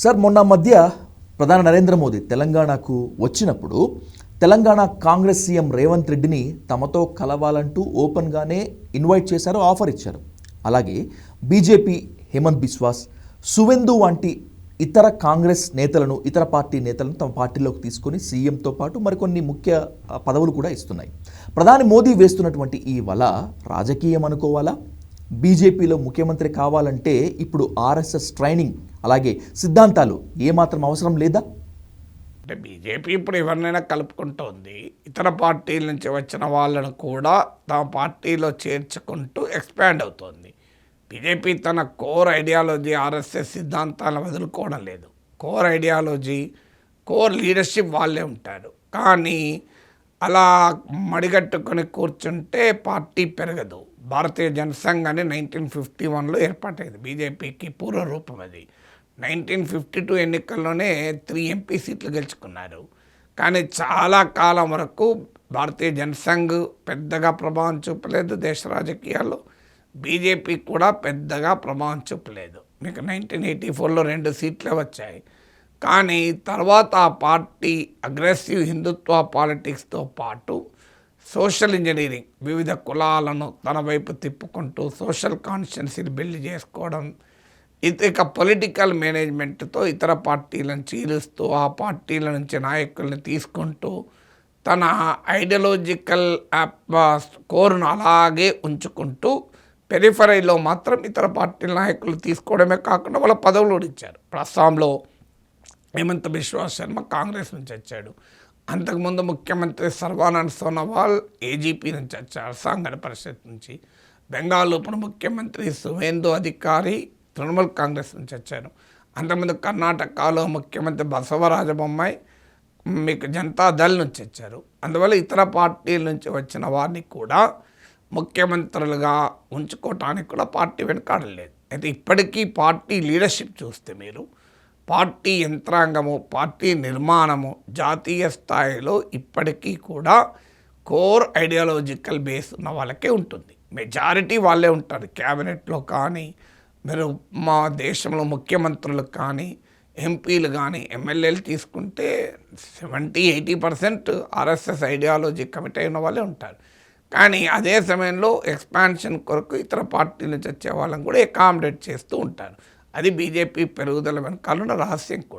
Sir మొన్న మధ్య ప్రధాని నరేంద్ర మోదీ తెలంగాణకు వచ్చినప్పుడు తెలంగాణ కాంగ్రెస్ సీఎం రేవంత్ రెడ్డిని తమతో కలవాలంటూ ఓపెన్గానే ఇన్వైట్ చేశారు, ఆఫర్ ఇచ్చారు. అలాగే బీజేపీ హేమంత్ బిస్వాస్, సువేందు వంటి ఇతర కాంగ్రెస్ నేతలను, ఇతర పార్టీ నేతలను తమ పార్టీలోకి తీసుకొని సీఎంతో పాటు మరికొన్ని ముఖ్య పదవులు కూడా ఇస్తున్నాయి. ప్రధాని మోదీ వేస్తున్నటువంటి ఈ వల రాజకీయం అనుకోవాలా? బీజేపీలో ముఖ్యమంత్రి కావాలంటే ఇప్పుడు ఆర్ఎస్ఎస్ ట్రైనింగ్ అలాగే సిద్ధాంతాలు ఏమాత్రం అవసరం లేదా? అంటే బీజేపీ ఇప్పుడు ఎవరినైనా కలుపుకుంటోంది. ఇతర పార్టీల నుంచి వచ్చిన వాళ్ళను కూడా తమ పార్టీలో చేర్చుకుంటూ ఎక్స్పాండ్ అవుతోంది. బీజేపీ తన కోర్ ఐడియాలజీ ఆర్ఎస్ఎస్ సిద్ధాంతాలను వదులుకోవడం లేదు. కోర్ ఐడియాలజీ, కోర్ లీడర్షిప్ వాళ్ళే ఉంటారు. కానీ అలా మడిగట్టుకొని కూర్చుంటే పార్టీ పెరగదు. భారతీయ జనసంఘ్ అని 1951లో ఏర్పాటైంది. బీజేపీకి పూర్వ రూపం అది. 1952 ఎన్నికల్లోనే 3 ఎంపీ సీట్లు గెలుచుకున్నారు. కానీ చాలా కాలం వరకు భారతీయ జనసంఘ్ పెద్దగా ప్రభావం చూపలేదు దేశ రాజకీయాల్లో. బీజేపీ కూడా పెద్దగా ప్రభావం చూపలేదు. మీకు 1984లో 2 సీట్లే వచ్చాయి. కానీ తర్వాత ఆ పార్టీ అగ్రెసివ్ హిందుత్వ పాలిటిక్స్తో పాటు సోషల్ ఇంజనీరింగ్, వివిధ కులాలను తన వైపు తిప్పుకుంటూ సోషల్ కాన్షియన్సీని బిల్డ్ చేసుకోవడం, ఇక పొలిటికల్ మేనేజ్మెంట్తో ఇతర పార్టీలను చీలుస్తూ ఆ పార్టీల నుంచి నాయకుల్ని తీసుకుంటూ తన ఐడియాలజికల్ కోర్ను అలాగే ఉంచుకుంటూ పెరిఫరీలో మాత్రం ఇతర పార్టీల నాయకులు తీసుకోవడమే కాకుండా వాళ్ళ పదవులు కూడా ఇచ్చారు. అస్సాంలో హేమంత్ బిశ్వాస్ శర్మ కాంగ్రెస్ నుంచి వచ్చాడు. అంతకుముందు ముఖ్యమంత్రి సర్వానంద్ సోనోవాల్ ఏజీపీ నుంచి వచ్చారు, అస్సాం పరిషత్ నుంచి. బెంగాల్ ఉప ముఖ్యమంత్రి సువేందు అధికారి తృణమూల్ కాంగ్రెస్ నుంచి వచ్చారు. అంతకుముందు కర్ణాటకలో ముఖ్యమంత్రి బసవరాజ బొమ్మాయి మీకు జనతాదళ్ నుంచి వచ్చారు. అందువల్ల ఇతర పార్టీల నుంచి వచ్చిన వారిని కూడా ముఖ్యమంత్రులుగా ఉంచుకోవటానికి కూడా పార్టీ వెనకాడలేదు. అయితే ఇప్పటికీ పార్టీ లీడర్షిప్ చూస్తే మీరు పార్టీ యంత్రాంగము, పార్టీ నిర్మాణము జాతీయ స్థాయిలో ఇప్పటికీ కూడా కోర్ ఐడియాలజికల్ బేస్ ఉన్న వాళ్ళకే ఉంటుంది. మెజారిటీ వాళ్ళే ఉంటారు. క్యాబినెట్లో కానీ మీరు మా దేశంలో ముఖ్యమంత్రులు కానీ ఎంపీలు కానీ ఎమ్మెల్యేలు తీసుకుంటే 70-80% ఆర్ఎస్ఎస్ ఐడియాలజీ కమిట్ అయిన వాళ్ళే ఉంటారు. కానీ అదే సమయంలో ఎక్స్పాన్షన్ కొరకు ఇతర పార్టీల నుంచి వచ్చే వాళ్ళని కూడా అకామిడేట్ చేస్తూ ఉంటారు. అది బీజేపీ పెరుగుదల వెనకాలన్న రహస్యం కూడా.